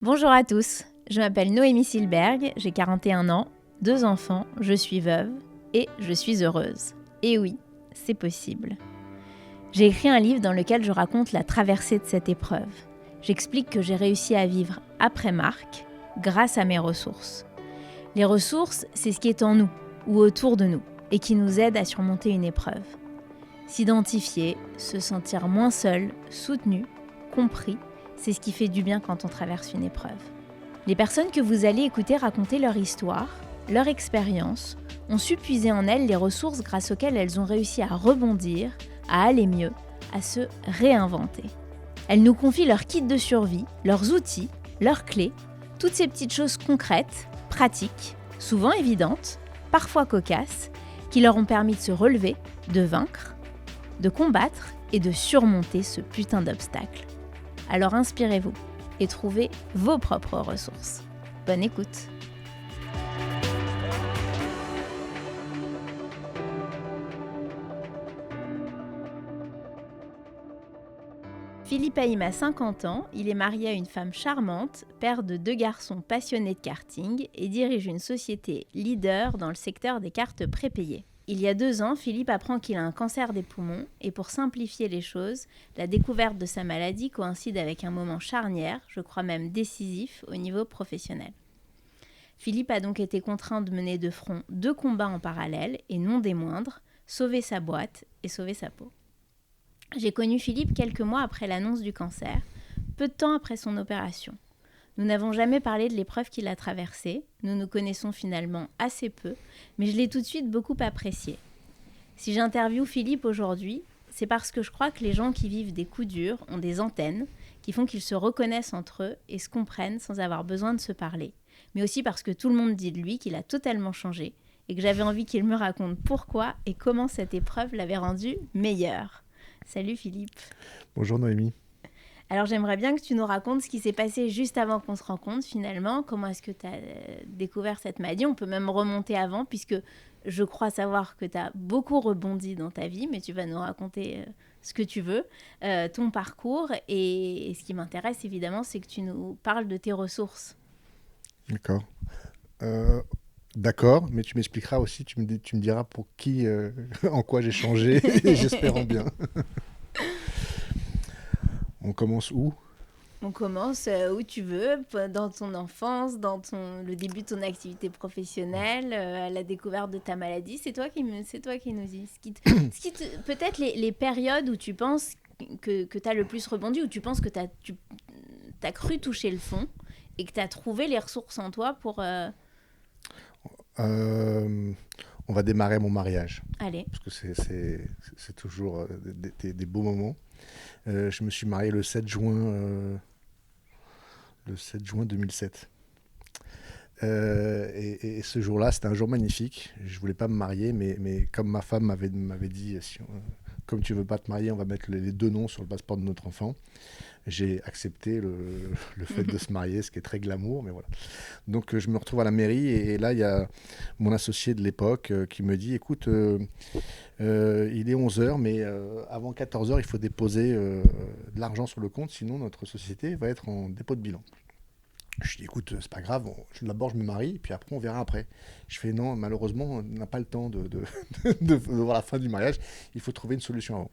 Bonjour à tous, je m'appelle Noémie Silberg, j'ai 41 ans, 2 enfants, je suis veuve et je suis heureuse. Et oui, c'est possible. J'ai écrit un livre dans lequel je raconte la traversée de cette épreuve. J'explique que j'ai réussi à vivre après Marc grâce à mes ressources. Les ressources, c'est ce qui est en nous ou autour de nous et qui nous aide à surmonter une épreuve. S'identifier, se sentir moins seul, soutenu, compris, c'est ce qui fait du bien quand on traverse une épreuve. Les personnes que vous allez écouter raconter leur histoire, leur expérience, ont su puiser en elles les ressources grâce auxquelles elles ont réussi à rebondir, à aller mieux, à se réinventer. Elles nous confient leur kit de survie, leurs outils, leurs clés, toutes ces petites choses concrètes, pratiques, souvent évidentes, parfois cocasses, qui leur ont permis de se relever, de vaincre, de combattre et de surmonter ce putain d'obstacle. Alors inspirez-vous et trouvez vos propres ressources. Bonne écoute. Philippe Haïm a 50 ans, il est marié à une femme charmante, père de 2 garçons passionnés de karting et dirige une société leader dans le secteur des cartes prépayées. Il y a 2 ans, Philippe apprend qu'il a un cancer des poumons et pour simplifier les choses, la découverte de sa maladie coïncide avec un moment charnière, je crois même décisif, au niveau professionnel. Philippe a donc été contraint de mener de front 2 combats en parallèle et non des moindres, sauver sa boîte et sauver sa peau. J'ai connu Philippe quelques mois après l'annonce du cancer, peu de temps après son opération. Nous n'avons jamais parlé de l'épreuve qu'il a traversée, nous nous connaissons finalement assez peu, mais je l'ai tout de suite beaucoup apprécié. Si j'interviewe Philippe aujourd'hui, c'est parce que je crois que les gens qui vivent des coups durs ont des antennes qui font qu'ils se reconnaissent entre eux et se comprennent sans avoir besoin de se parler. Mais aussi parce que tout le monde dit de lui qu'il a totalement changé et que j'avais envie qu'il me raconte pourquoi et comment cette épreuve l'avait rendu meilleur. Salut Philippe. Bonjour Noémie. Alors j'aimerais bien que tu nous racontes ce qui s'est passé juste avant qu'on se rencontre finalement. Comment est-ce que tu as découvert cette maladie ? On peut même remonter avant puisque je crois savoir que tu as beaucoup rebondi dans ta vie, mais tu vas nous raconter ce que tu veux, ton parcours. Et ce qui m'intéresse évidemment, c'est que tu nous parles de tes ressources. D'accord. D'accord, mais tu m'expliqueras aussi, tu me diras pour qui, en quoi j'ai changé, j'espère en bien. On commence où ? On commence où tu veux, dans ton enfance, le début de ton activité professionnelle, la découverte de ta maladie. C'est toi qui nous dis. Peut-être les périodes où tu penses que tu as le plus rebondi, où tu penses que tu as cru toucher le fond et que tu as trouvé les ressources en toi pour... On va démarrer mon mariage, Allez. parce que c'est toujours des beaux moments. Je me suis marié le 7 juin 2007. Et ce jour-là, c'était un jour magnifique. Je voulais pas me marier, mais comme ma femme m'avait dit, comme tu veux pas te marier, on va mettre les 2 noms sur le passeport de notre enfant. J'ai accepté le fait de se marier, ce qui est très glamour, mais voilà. Donc je me retrouve à la mairie et là il y a mon associé de l'époque qui me dit, écoute, il est 11h, mais avant 14h, il faut déposer de l'argent sur le compte, sinon notre société va être en dépôt de bilan. Je dis, écoute, c'est pas grave, d'abord je me marie, puis après on verra après. Je fais, non, malheureusement, on n'a pas le temps de voir la fin du mariage, il faut trouver une solution avant.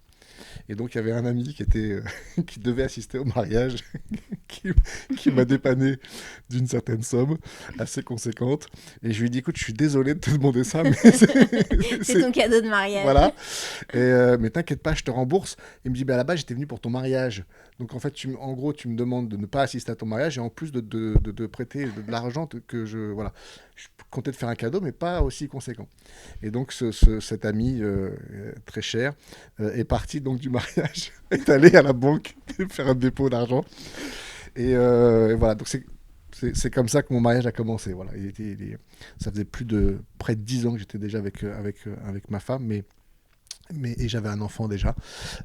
Et donc il y avait un ami qui devait assister au mariage, qui, qui m'a dépanné d'une certaine somme assez conséquente. Et je lui ai dit, écoute, je suis désolé de te demander ça, mais c'est ton cadeau de mariage. Voilà. Mais t'inquiète pas, je te rembourse. Il me dit, à la base, j'étais venu pour ton mariage. Donc en fait, en gros, tu me demandes de ne pas assister à ton mariage et en plus de prêter de l'argent voilà. Je comptais te faire un cadeau, mais pas aussi conséquent. Et donc cet ami très cher est parti donc du mariage, est allé à la banque faire un dépôt d'argent. Et voilà, donc c'est comme ça que mon mariage a commencé. Voilà. Ça faisait près de 10 ans que j'étais déjà avec ma femme, et j'avais un enfant déjà,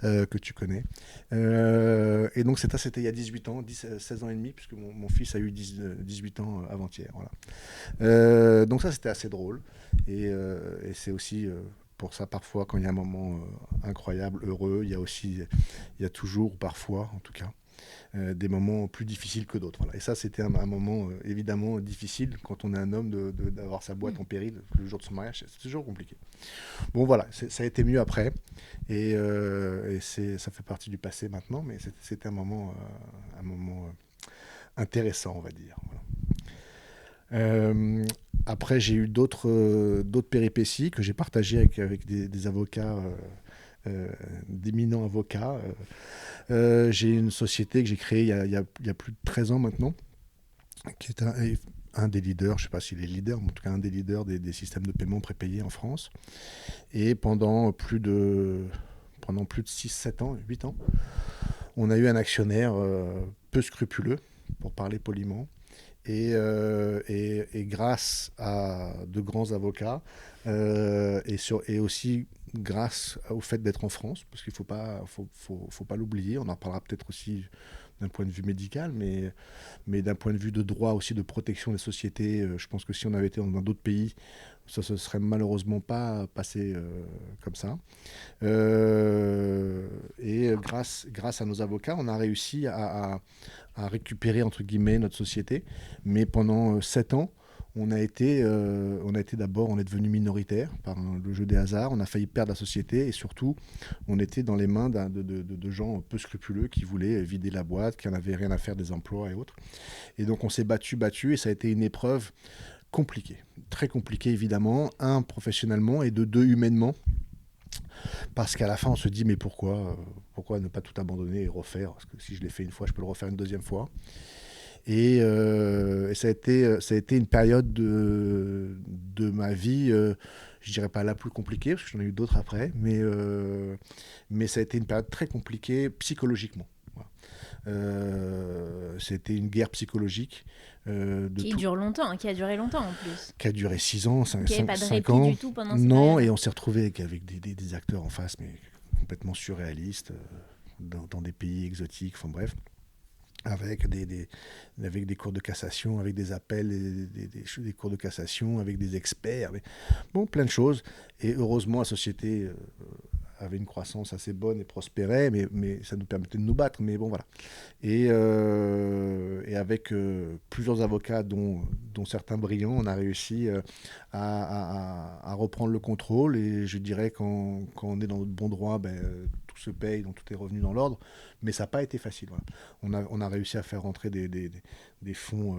que tu connais. Et donc c'était il y a 18 ans, 16 ans et demi, puisque mon fils a eu 18 ans avant-hier. Voilà. Donc ça, c'était assez drôle. Et c'est aussi... pour ça, parfois, quand il y a un moment incroyable, heureux, il y a toujours, parfois en tout cas, des moments plus difficiles que d'autres. Voilà. Et ça, c'était un moment évidemment difficile quand on est un homme d'avoir sa boîte en péril le jour de son mariage. C'est toujours compliqué. Bon, voilà, ça a été mieux après. Et ça fait partie du passé maintenant, mais c'était un moment intéressant, on va dire. Voilà. Après, j'ai eu d'autres péripéties que j'ai partagées avec des avocats, d'éminents avocats. J'ai une société que j'ai créée il y a plus de 13 ans maintenant, qui est un des leaders, je ne sais pas s'il est leader, mais en tout cas un des leaders des systèmes de paiement prépayés en France. Et pendant plus de 6, 7 ans, 8 ans, on a eu un actionnaire peu scrupuleux, pour parler poliment. Et grâce à de grands avocats et aussi grâce au fait d'être en France, parce qu'il faut pas l'oublier, on en parlera peut-être aussi d'un point de vue médical, mais d'un point de vue de droit aussi, de protection des sociétés, je pense que si on avait été dans d'autres pays, ça ne se serait malheureusement pas passé comme ça. Et grâce à nos avocats, on a réussi à récupérer, entre guillemets, notre société. Mais pendant 7 ans, on a été d'abord, on est devenu minoritaire par le jeu des hasards. On a failli perdre la société et surtout, on était dans les mains de gens peu scrupuleux qui voulaient vider la boîte, qui n'avaient rien à faire des emplois et autres. Et donc, on s'est battu et ça a été une épreuve compliquée. Très compliquée, évidemment. Un, professionnellement et deux, humainement. Parce qu'à la fin, on se dit, mais pourquoi ne pas tout abandonner et refaire? Parce que si je l'ai fait une fois, je peux le refaire une deuxième fois. Et ça a été une période de ma vie, je dirais pas la plus compliquée, parce que j'en ai eu d'autres après, mais ça a été une période très compliquée psychologiquement. Voilà. C'était une guerre psychologique. Qui dure longtemps, qui a duré longtemps en plus. Qui a duré 6 ans, 5 ans. Qui n'avait pas de répit du tout pendant ce Non, et on s'est retrouvé avec des acteurs en face, mais complètement surréalistes, dans des pays exotiques, enfin bref. Avec des cours de cassation, avec des appels, des cours de cassation, avec des experts, bon, plein de choses. Et heureusement, la société avait une croissance assez bonne et prospérait, mais ça nous permettait de nous battre. Mais bon, voilà. Et avec plusieurs avocats, dont certains brillants, on a réussi à reprendre le contrôle. Et je dirais quand on est dans notre bon droit, tout se paye, donc tout est revenu dans l'ordre. Mais ça n'a pas été facile. Voilà. On a réussi à faire rentrer des fonds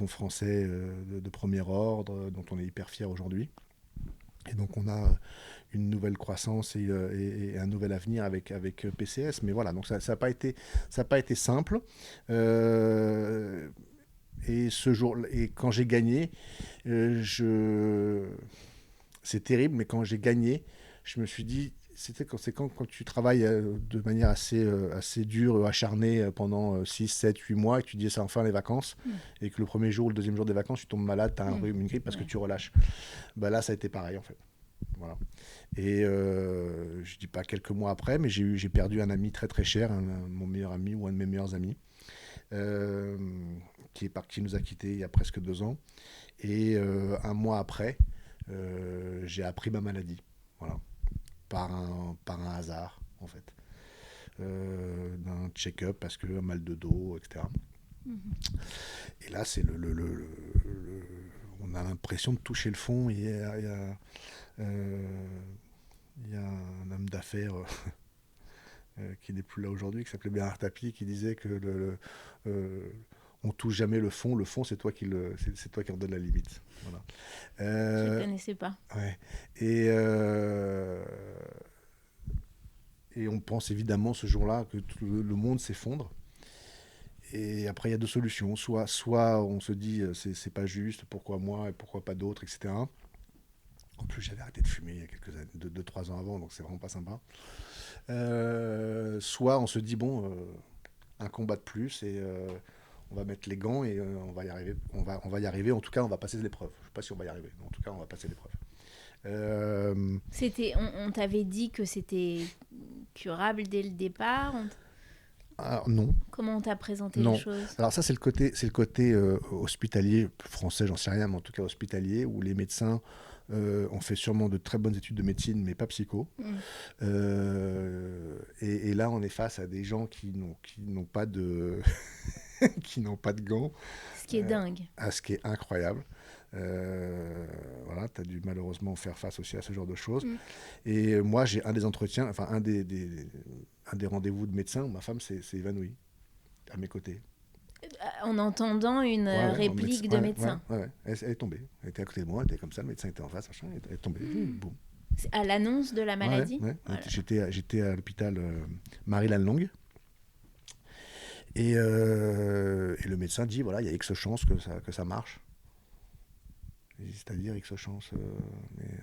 français de premier ordre, dont on est hyper fiers aujourd'hui. Et donc on a une nouvelle croissance et un nouvel avenir avec PCS. Mais voilà, donc ça n'a pas été simple. Et ce jour, et quand j'ai gagné, c'est terrible, mais quand j'ai gagné, je me suis dit, c'est quand tu travailles de manière assez dure, acharnée pendant 6, 7, 8 mois, et que tu dis c'est enfin les vacances, et que le premier jour ou le deuxième jour des vacances, tu tombes malade, tu as un rhume, une grippe, parce que tu relâches. Là, ça a été pareil en fait. Voilà. Et je dis pas quelques mois après, mais j'ai perdu un ami très très cher, mon meilleur ami ou un de mes meilleurs amis, qui nous a quittés il y a presque 2 ans. Et un mois après, j'ai appris ma maladie. Voilà. Par un hasard, en fait. D'un check-up, parce que un mal de dos, etc. Et là, c'est on a l'impression de toucher le fond. Il y a un homme d'affaires qui n'est plus là aujourd'hui, qui s'appelait Bernard Tapie, qui disait que on touche jamais le fond, c'est toi qui redonne la limite. Voilà. Je ne connaissais pas. Ouais. Et on pense évidemment ce jour-là que tout le monde s'effondre. Et après, il y a 2 solutions. Soit on se dit c'est pas juste, pourquoi moi et pourquoi pas d'autres, etc. En plus, j'avais arrêté de fumer il y a quelques années, 2-3 ans avant, donc c'est vraiment pas sympa. Soit on se dit un combat de plus et on va mettre les gants et on va y arriver. On va y arriver. En tout cas, on va passer l'épreuve. Je ne sais pas si on va y arriver, mais en tout cas, on va passer l'épreuve. On t'avait dit que c'était curable dès le départ. Alors, non. Comment on t'a présenté les choses? Alors ça, c'est le côté hospitalier, français, j'en sais rien, mais en tout cas hospitalier, où les médecins On fait sûrement de très bonnes études de médecine, mais pas psycho. Et là, on est face à des gens qui n'ont pas de qui n'ont pas de gants. Ce qui est dingue. À ce qui est incroyable. Voilà, tu as dû malheureusement faire face aussi à ce genre de choses. Et moi, j'ai un des entretiens, enfin un des rendez-vous de médecin où ma femme s'est évanouie à mes côtés. En entendant une réplique de médecin. Ouais. Elle est tombée. Elle était à côté de moi, elle était comme ça, le médecin était en face, machin, elle est tombée. Boum. À l'annonce de la maladie. Voilà. J'étais à l'hôpital Marie-Lannelongue. Et le médecin dit, voilà, il y a X chances que ça marche. C'est-à-dire X chances.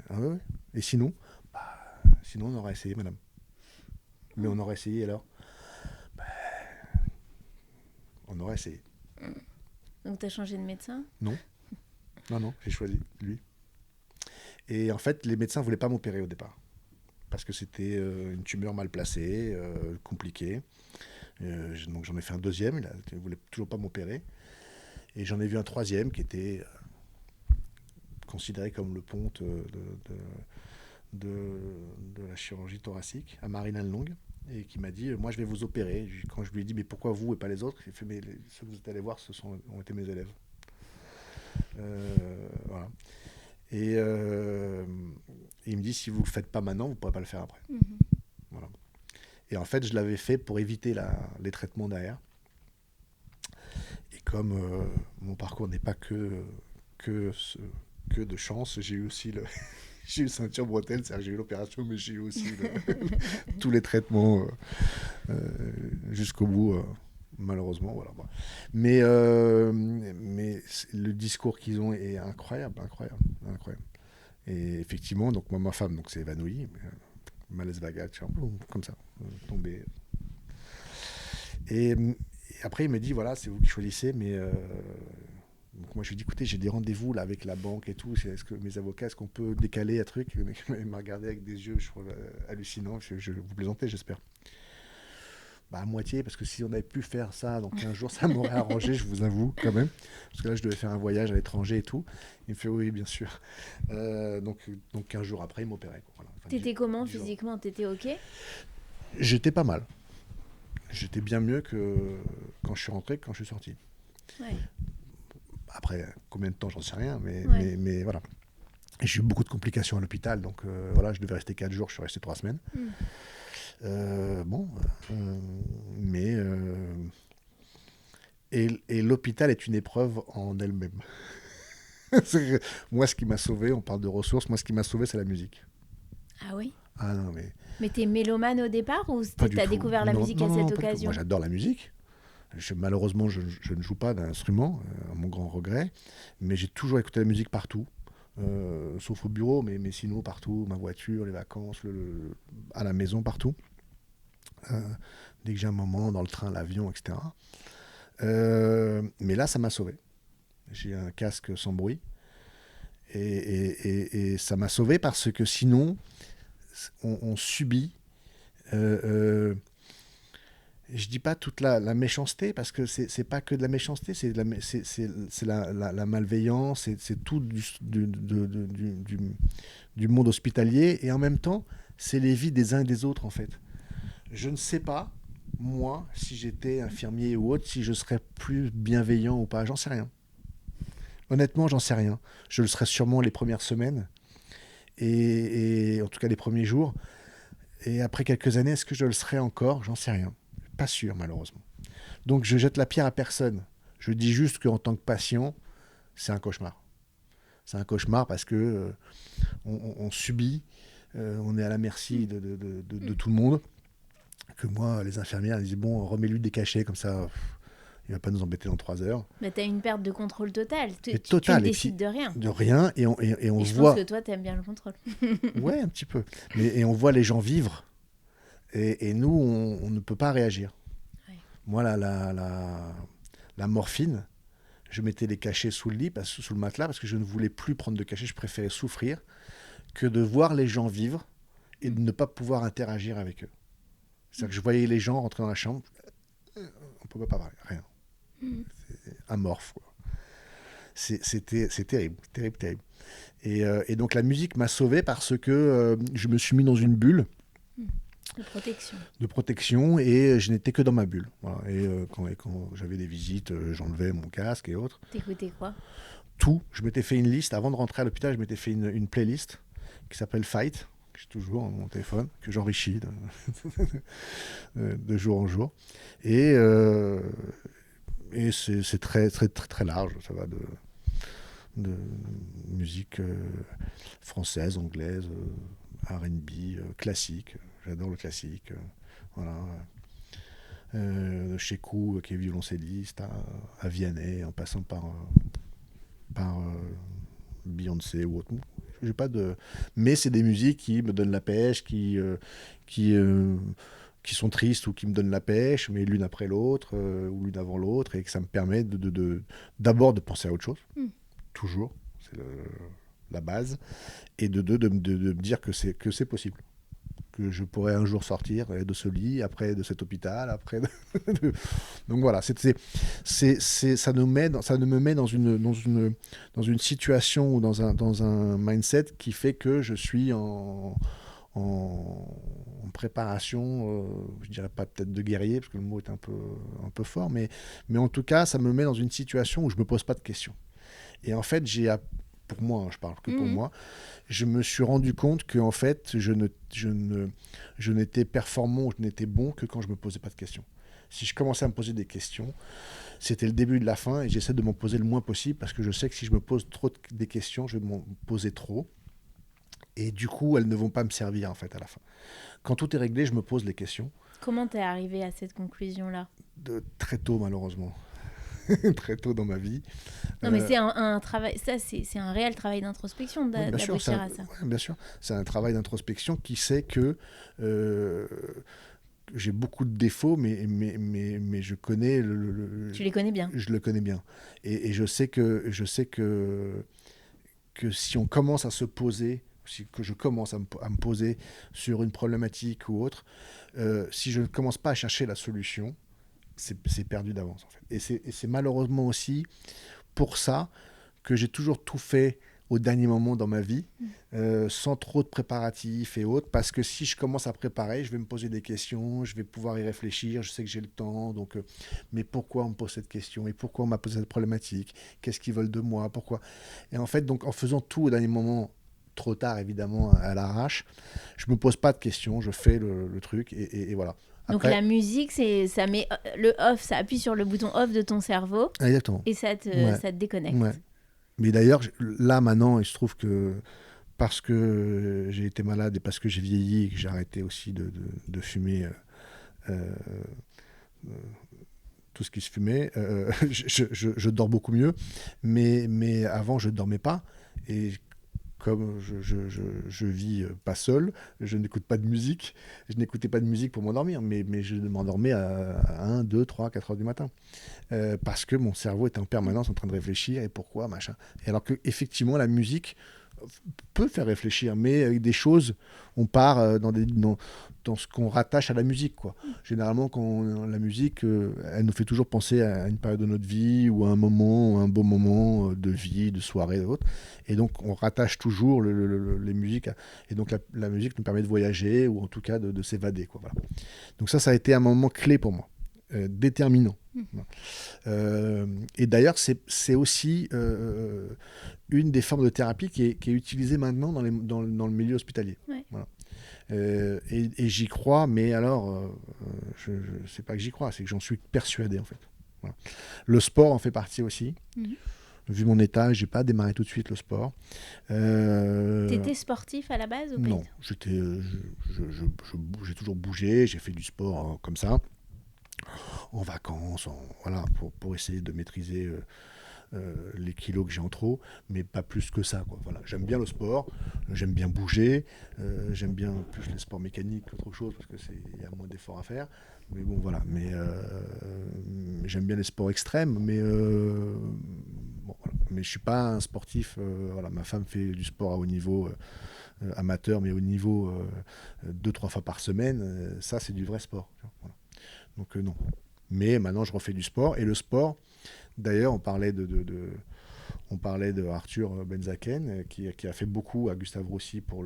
Ouais. Et sinon, sinon, on aurait essayé, madame. Mais on aurait essayé alors on aurait essayé. Donc, tu as changé de médecin ? Non, j'ai choisi lui. Et en fait, les médecins ne voulaient pas m'opérer au départ. Parce que c'était une tumeur mal placée, compliquée. Donc j'en ai fait un deuxième, il ne voulait toujours pas m'opérer. Et j'en ai vu un troisième qui était considéré comme le ponte de la chirurgie thoracique à Marie-Lannelongue, et qui m'a dit, moi je vais vous opérer. Quand je lui ai dit, mais pourquoi vous et pas les autres, il fait, mais ceux que vous êtes allés voir, ont été mes élèves. Voilà. Et il me dit, si vous ne le faites pas maintenant, vous ne pourrez pas le faire après. Voilà. Et en fait, je l'avais fait pour éviter les traitements derrière. Et comme mon parcours n'est pas que de chance, j'ai eu aussi j'ai eu ceinture bretelle, c'est-à-dire que j'ai eu l'opération, mais j'ai eu aussi tous les traitements jusqu'au bout, malheureusement. Voilà. Mais le discours qu'ils ont est incroyable. Et effectivement, donc moi, ma femme s'est évanouie, malaise vagal, comme ça, tombée. Et après, il me dit, voilà, c'est vous qui choisissez, mais... Donc moi je lui ai dit, écoutez, j'ai des rendez-vous là avec la banque et tout, est-ce que mes avocats, est-ce qu'on peut décaler un truc? Il m'a regardé avec des yeux, je trouve, hallucinants. Je vous plaisantais, j'espère. À moitié, parce que si on avait pu faire ça dans 15 jours, ça m'aurait arrangé, je vous avoue, quand même. Parce que là, je devais faire un voyage à l'étranger et tout. Il me fait, oui, bien sûr. Donc 15 jours après, il m'opérait. Voilà. T'étais comment physiquement? T'étais OK? J'étais pas mal. J'étais bien mieux que quand je suis rentré, que quand je suis sorti. Ouais. Après, combien de temps, j'en sais rien, mais voilà. Et j'ai eu beaucoup de complications à l'hôpital, donc voilà, je devais rester 4 jours, je suis resté 3 semaines. Et l'hôpital est une épreuve en elle-même. Moi, ce qui m'a sauvé, on parle de ressources, moi, ce qui m'a sauvé, c'est la musique. Ah oui? Ah non, mais... Mais t'es mélomane au départ ou t'as découvert la musique à cette occasion? Moi, j'adore la musique. Malheureusement, je ne joue pas d'instrument, à mon grand regret, mais j'ai toujours écouté la musique partout, sauf au bureau, mais sinon partout, ma voiture, les vacances, à la maison, partout. Dès que j'ai un moment, dans le train, l'avion, etc. Mais là, ça m'a sauvé. J'ai un casque sans bruit, et ça m'a sauvé parce que sinon, on subit... je dis pas toute la méchanceté, parce que c'est pas que de la méchanceté, c'est la malveillance, c'est tout du monde hospitalier, et en même temps, c'est les vies des uns et des autres, en fait. Je ne sais pas, moi, si j'étais infirmier ou autre, si je serais plus bienveillant ou pas, j'en sais rien. Honnêtement, j'en sais rien. Je le serais sûrement les premières semaines, et en tout cas les premiers jours, et après quelques années, est-ce que je le serais encore? J'en sais rien. Pas sûr, malheureusement. Donc, je jette la pierre à personne. Je dis juste qu'en tant que patient, c'est un cauchemar. C'est un cauchemar parce que on subit, on est à la merci de tout le monde. Que moi, les infirmières disaient, bon, remets-lui des cachets, comme ça, il ne va pas nous embêter dans 3 heures. Mais tu as une perte de contrôle totale. Tu ne décides de rien. De rien, et on voit... Je pense que toi, tu aimes bien le contrôle. Ouais, un petit peu. Et on voit les gens vivre. Et nous, on ne peut pas réagir. Ouais. Moi, la morphine, je mettais les cachets sous le lit, sous le matelas, parce que je ne voulais plus prendre de cachets. Je préférais souffrir que de voir les gens vivre et de ne pas pouvoir interagir avec eux. C'est-à-dire que je voyais les gens rentrer dans la chambre, on ne peut pas parler, rien. C'est amorphe, quoi. c'est terrible, terrible, terrible. Et donc la musique m'a sauvé parce que je me suis mis dans une bulle de protection et je n'étais que dans ma bulle. Voilà. Et quand j'avais des visites, j'enlevais mon casque et autres. T'écoutais quoi? Tout. Je m'étais fait une liste. Avant de rentrer à l'hôpital, je m'étais fait une playlist qui s'appelle Fight, que j'ai toujours dans mon téléphone, que j'enrichis de jour en jour. Et c'est très, très, très, très large. Ça va de musique française, anglaise, R&B, classique. J'adore le classique. Voilà. Shekou, qui est violoncelliste, à Vianney, en passant par Beyoncé ou autre. J'ai pas de... Mais c'est des musiques qui me donnent la pêche, qui sont tristes ou qui me donnent la pêche, mais l'une après l'autre, ou l'une avant l'autre, et que ça me permet d'abord de penser à autre chose, toujours, c'est la base, et de me dire que c'est possible, que je pourrais un jour sortir de ce lit, après de cet hôpital, après... Donc voilà, ça me met dans une situation ou dans un mindset qui fait que je suis en préparation, je dirais pas peut-être de guerrier, parce que le mot est un peu fort, mais en tout cas, ça me met dans une situation où je me pose pas de questions. Et en fait, pour moi, je parle que pour moi, je me suis rendu compte que en fait, je n'étais performant, je n'étais bon que quand je me posais pas de questions. Si je commençais à me poser des questions, c'était le début de la fin, et j'essaie de m'en poser le moins possible, parce que je sais que si je me pose trop des questions, je vais m'en poser trop. Et du coup, elles ne vont pas me servir en fait à la fin. Quand tout est réglé, je me pose les questions. Comment t'es arrivé à cette conclusion-là? Très tôt, malheureusement. Très tôt dans ma vie. Non, mais c'est un travail, ça, c'est un réel travail d'introspection d'aboutir à ça. Ouais, bien sûr, c'est un travail d'introspection qui sait que j'ai beaucoup de défauts, mais je connais Tu les connais bien. Je le connais bien. Et je sais que si on commence à se poser, que je commence à me poser sur une problématique ou autre, si je ne commence pas à chercher la solution, c'est perdu d'avance en fait. Et c'est malheureusement aussi pour ça que j'ai toujours tout fait au dernier moment dans ma vie, sans trop de préparatifs et autres, parce que si je commence à préparer, je vais me poser des questions, je vais pouvoir y réfléchir, je sais que j'ai le temps, donc mais pourquoi on me pose cette question, et pourquoi on m'a posé cette problématique, qu'est-ce qu'ils veulent de moi, pourquoi. Et en fait, donc en faisant tout au dernier moment, trop tard évidemment, à l'arrache, je me pose pas de questions, je fais le truc, et voilà. Après, donc la musique, ça met le off, ça appuie sur le bouton off de ton cerveau. Exactement. Et ça te déconnecte. Ouais. Mais d'ailleurs, là maintenant, il se trouve que parce que j'ai été malade et parce que j'ai vieilli et que j'ai arrêté aussi de fumer tout ce qui se fumait, je dors beaucoup mieux. Mais avant, je ne dormais pas. Et comme je vis pas seul, je n'écoute pas de musique. Je n'écoutais pas de musique pour m'endormir, mais je m'endormais à 1, 2, 3, 4 heures du matin. Parce que mon cerveau était en permanence en train de réfléchir, et pourquoi, machin. Et alors qu'effectivement, la musique peut faire réfléchir, mais avec des choses, on part dans ce qu'on rattache à la musique, quoi. Généralement, la musique, elle nous fait toujours penser à une période de notre vie, ou à un moment, un beau moment de vie, de soirée, d'autres. Et donc, on rattache toujours les musiques. Et donc, la musique nous permet de voyager, ou en tout cas de s'évader, quoi. Voilà. Donc ça a été un moment clé pour moi, déterminant. Et d'ailleurs, c'est aussi une des formes de thérapie qui est utilisée maintenant dans le milieu hospitalier. Ouais. Voilà. Et j'y crois, mais alors, c'est pas que j'y crois, c'est que j'en suis persuadé en fait. Voilà. Le sport en fait partie aussi. Vu mon état, j'ai pas démarré tout de suite le sport. T'étais sportif à la base ou pas? Non, j'ai toujours bougé, j'ai fait du sport comme ça, en vacances, voilà, pour essayer de maîtriser les kilos que j'ai en trop, mais pas plus que ça, quoi. Voilà. J'aime bien le sport, j'aime bien bouger, j'aime bien plus les sports mécaniques qu'autre chose, parce qu'il y a moins d'efforts à faire. Mais bon, voilà. Mais j'aime bien les sports extrêmes, mais bon, voilà. Mais je suis pas un sportif. Voilà. Ma femme fait du sport à haut niveau, amateur, mais au niveau 2-3 fois par semaine. Ça, c'est du vrai sport. Voilà. Donc non. Mais maintenant, je refais du sport. Et le sport, d'ailleurs, on parlait On parlait de Arthur Benzaken, qui a fait beaucoup à Gustave Roussy pour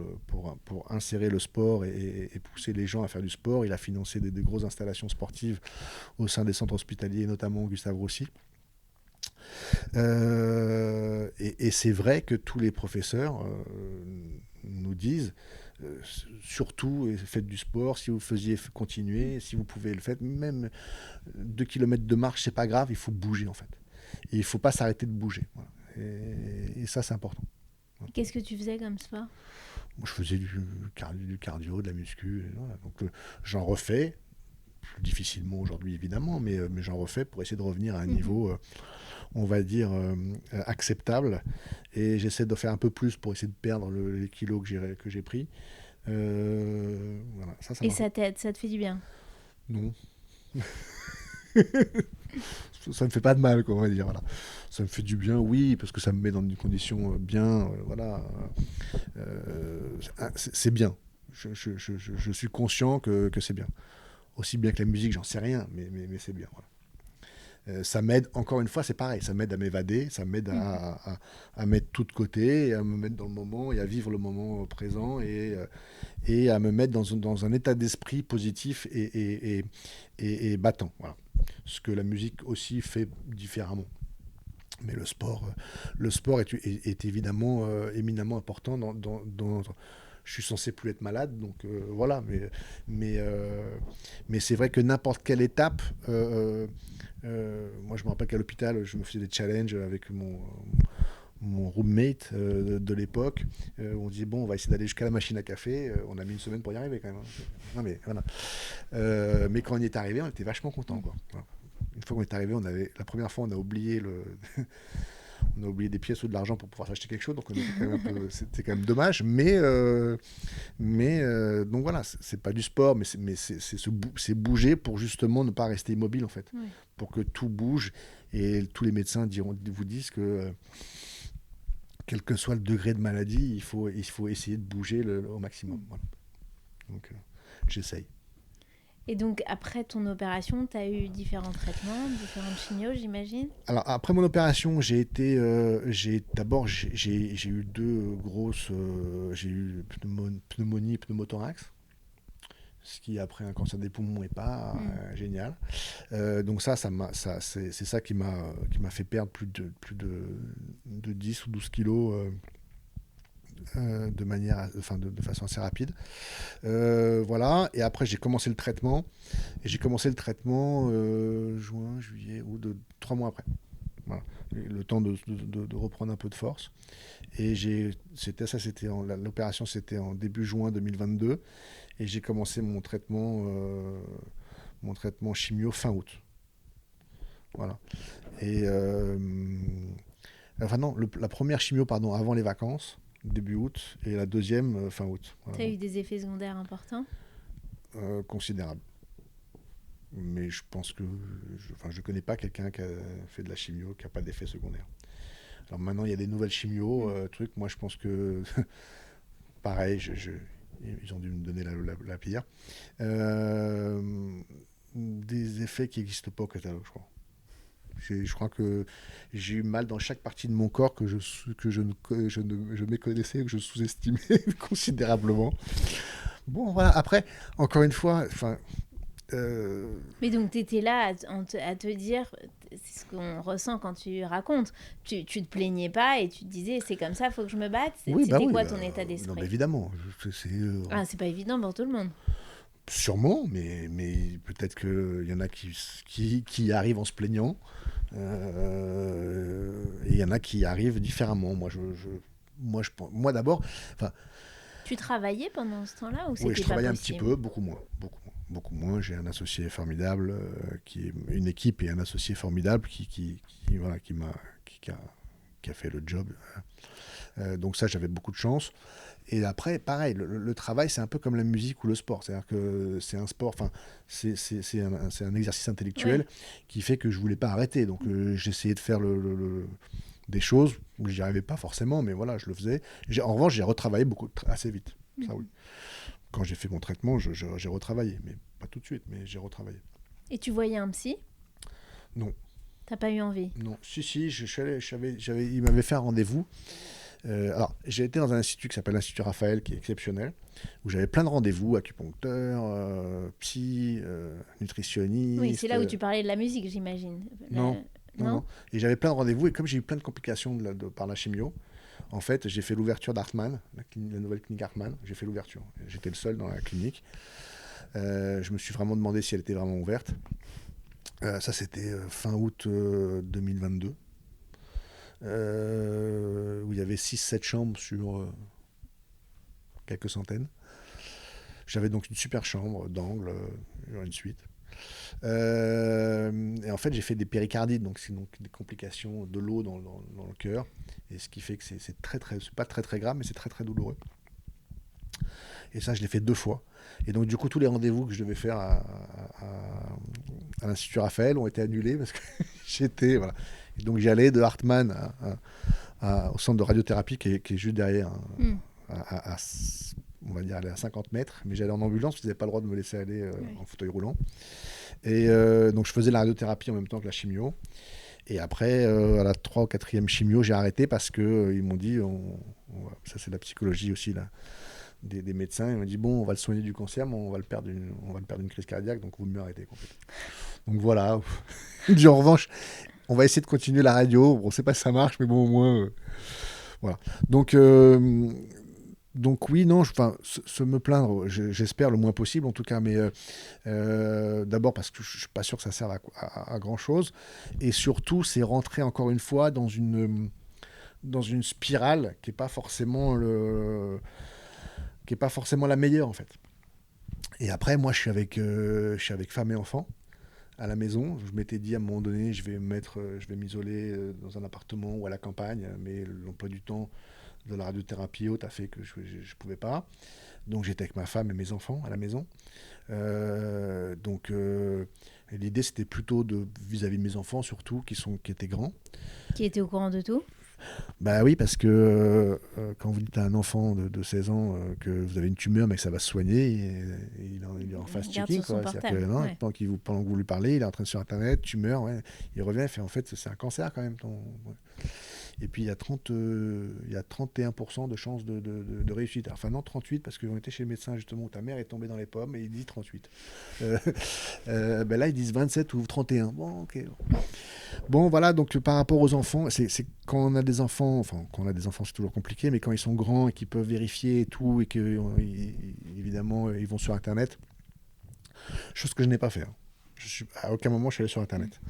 insérer le sport et pousser les gens à faire du sport. Il a financé des grosses installations sportives au sein des centres hospitaliers, notamment Gustave Roussy. Et c'est vrai que tous les professeurs nous disent surtout faites du sport, si vous faisiez continuer, si vous pouvez le faire, même 2 kilomètres de marche, c'est pas grave, il faut bouger en fait. Et il ne faut pas s'arrêter de bouger. Voilà. Et ça, c'est important. Voilà. Qu'est-ce que tu faisais comme sport ? Moi, je faisais du cardio, de la muscu. Voilà. Donc, j'en refais, plus difficilement aujourd'hui évidemment, mais j'en refais pour essayer de revenir à un niveau, on va dire, acceptable. Et j'essaie de faire un peu plus pour essayer de perdre les kilos que j'ai pris. Voilà. Et ça t'aide, ça te fait du bien ? Non. Ça me fait pas de mal, quoi, on va dire. Voilà. Ça me fait du bien, oui, parce que ça me met dans une condition bien. Voilà. C'est bien. Je suis conscient que c'est bien. Aussi bien que la musique, j'en sais rien, mais c'est bien. Voilà. Ça m'aide, encore une fois, c'est pareil, ça m'aide à m'évader, ça m'aide à mettre tout de côté, à me mettre dans le moment et à vivre le moment présent et à me mettre dans un état d'esprit positif et battant. Voilà. Ce que la musique aussi fait différemment. Mais le sport est évidemment éminemment important dans je suis censé plus être malade, donc voilà. Mais c'est vrai que n'importe quelle étape, moi je me rappelle qu'à l'hôpital, je me faisais des challenges avec mon roommate de l'époque. On disait bon, on va essayer d'aller jusqu'à la machine à café. On a mis une semaine pour y arriver quand même. Non, mais voilà. Mais quand on y est arrivé, on était vachement contents, quoi. Voilà. Une fois qu'on est arrivé, la première fois, on a oublié on a oublié des pièces ou de l'argent pour pouvoir s'acheter quelque chose, donc c'était quand même dommage. Mais donc voilà, c'est pas du sport, mais c'est bouger pour justement ne pas rester immobile en fait, pour que tout bouge. Et tous les médecins vous disent que quel que soit le degré de maladie, il faut essayer de bouger au maximum. Voilà. Donc j'essaye. Et donc, après ton opération, tu as eu différents traitements, différentes chimios, j'imagine ? Alors, après mon opération, j'ai eu 2 grosses... j'ai eu pneumonie, pneumothorax, ce qui, après un cancer des poumons, n'est pas génial. Donc c'est ça qui m'a fait perdre plus de 10 ou 12 kilos de façon assez rapide. Voilà. Et après, j'ai commencé le traitement. Et j'ai commencé le traitement juin, juillet, ou 3 mois après. Voilà. Le temps de reprendre un peu de force. Et l'opération, c'était en début juin 2022. Et j'ai commencé mon traitement chimio fin août. Voilà. Et la première chimio, avant les vacances, début août, et la deuxième fin août. Voilà. Tu as eu des effets secondaires importants ? Considérables. Mais je pense que je connais pas quelqu'un qui a fait de la chimio qui n'a pas d'effet secondaire. Alors maintenant, il y a des nouvelles chimios, moi je pense que pareil, ils ont dû me donner la pire. Des effets qui n'existent pas au catalogue, je crois. Je crois que j'ai eu mal dans chaque partie de mon corps que je méconnaissais, que je sous-estimais considérablement. Bon, voilà. Après, encore une fois... Mais donc, tu étais là à te dire, c'est ce qu'on ressent quand tu racontes, tu te plaignais pas et tu te disais, c'est comme ça, il faut que je me batte. C'était quoi ton état d'esprit ? Non, mais évidemment. C'est pas évident pour tout le monde. Sûrement, mais peut-être qu'il y en a qui arrivent en se plaignant, et il y en a qui arrivent différemment. Moi d'abord... Tu travaillais pendant ce temps-là ou c'était pas possible ? Oui, je travaillais un petit peu, beaucoup moins. J'ai un associé formidable, qui est une équipe et un associé formidable qui a fait le job. Donc ça, j'avais beaucoup de chance. Et après, pareil, le travail, c'est un peu comme la musique ou le sport. C'est-à-dire que c'est un sport, c'est un exercice intellectuel qui fait que je ne voulais pas arrêter. Donc j'essayais de faire des choses où j'y arrivais pas forcément, mais voilà, je le faisais. En revanche, j'ai retravaillé assez vite. Ça, oui. Quand j'ai fait mon traitement, j'ai retravaillé, mais pas tout de suite, mais j'ai retravaillé. Et tu voyais un psy ? Non. T'as pas eu envie? Non, si, je suis allé, il m'avait fait un rendez-vous. Alors, j'ai été dans un institut qui s'appelle l'Institut Raphaël, qui est exceptionnel, où j'avais plein de rendez-vous, acupuncteur, psy, nutritionniste. Oui, c'est là où tu parlais de la musique, j'imagine. Non, non. Et j'avais plein de rendez-vous, et comme j'ai eu plein de complications par la chimio, en fait, j'ai fait l'ouverture d'Hartmann, la nouvelle clinique Hartmann. J'ai fait l'ouverture. J'étais le seul dans la clinique. Je me suis vraiment demandé si elle était vraiment ouverte. Ça, c'était fin août 2022. Où il y avait 6-7 chambres sur quelques centaines. J'avais donc une super chambre d'angle, une suite. Et en fait, j'ai fait des péricardites, donc c'est donc des complications de l'eau dans le cœur, et ce qui fait que c'est pas très grave, mais c'est très douloureux. Et ça, je l'ai fait 2 fois. Et donc, du coup, tous les rendez-vous que je devais faire à l'Institut Raphaël ont été annulés parce que j'étais. Voilà. Et donc, j'allais de Hartmann au centre de radiothérapie qui est juste derrière, on va dire aller à 50 mètres. Mais j'allais en ambulance, parce qu'ils n'avaient pas le droit de me laisser aller en fauteuil roulant. Et donc, je faisais la radiothérapie en même temps que la chimio. Et après, à la 3e ou 4e chimio, j'ai arrêté parce qu'ils m'ont dit, ça c'est la psychologie aussi là, des médecins, ils m'ont dit bon, on va le soigner du cancer, mais on va le perdre d'une crise cardiaque, donc vaut mieux arrêter complètement. Donc voilà. En revanche, on va essayer de continuer la radio. Bon, on ne sait pas si ça marche, mais bon, au moins, voilà. Donc oui, non, se me plaindre, j'espère le moins possible en tout cas, mais d'abord parce que je ne suis pas sûr que ça serve à grand chose, et surtout c'est rentrer encore une fois dans une spirale qui n'est pas forcément la meilleure en fait. Et après, moi je suis avec femme et enfants à la maison. Je m'étais dit à un moment donné, je vais m'isoler dans un appartement ou à la campagne, mais l'emploi du temps de la radiothérapie haute a fait que je ne pouvais pas. Donc j'étais avec ma femme et mes enfants à la maison. L'idée c'était plutôt vis-à-vis de mes enfants surtout, qui étaient grands. Qui étaient au courant de tout? Bah oui, parce que quand vous dites à un enfant de 16 ans que vous avez une tumeur mais que ça va se soigner, il est en face checking. Pendant que vous lui parlez, il est en train de sur internet, tumeur, ouais, il revient et fait en fait c'est un cancer quand même. Ouais. Et puis il y a 31% de chances de réussite. Enfin non, 38, parce qu'on était chez le médecin justement où ta mère est tombée dans les pommes et il dit 38. Là ils disent 27 ou 31. Bon, ok. Bon, voilà, donc par rapport aux enfants, c'est quand on a des enfants, c'est toujours compliqué, mais quand ils sont grands et qu'ils peuvent vérifier et tout, et qu'évidemment ils vont sur internet, chose que je n'ai pas fait. À aucun moment je suis allé sur internet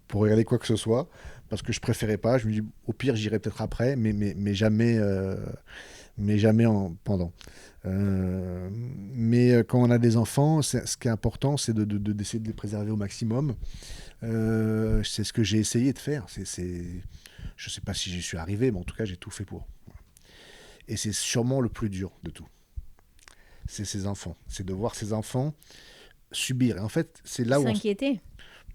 pour regarder quoi que ce soit, parce que je préférais pas. Je me dis, au pire, j'irai peut-être après, mais jamais pendant. Mais quand on a des enfants, ce qui est important, c'est d'essayer de les préserver au maximum. C'est ce que j'ai essayé de faire. Je ne sais pas si j'y suis arrivé, mais en tout cas, j'ai tout fait pour. Et c'est sûrement le plus dur de tout. C'est ces enfants. C'est de voir ces enfants subir. Et en fait, c'est là où s'inquiéter.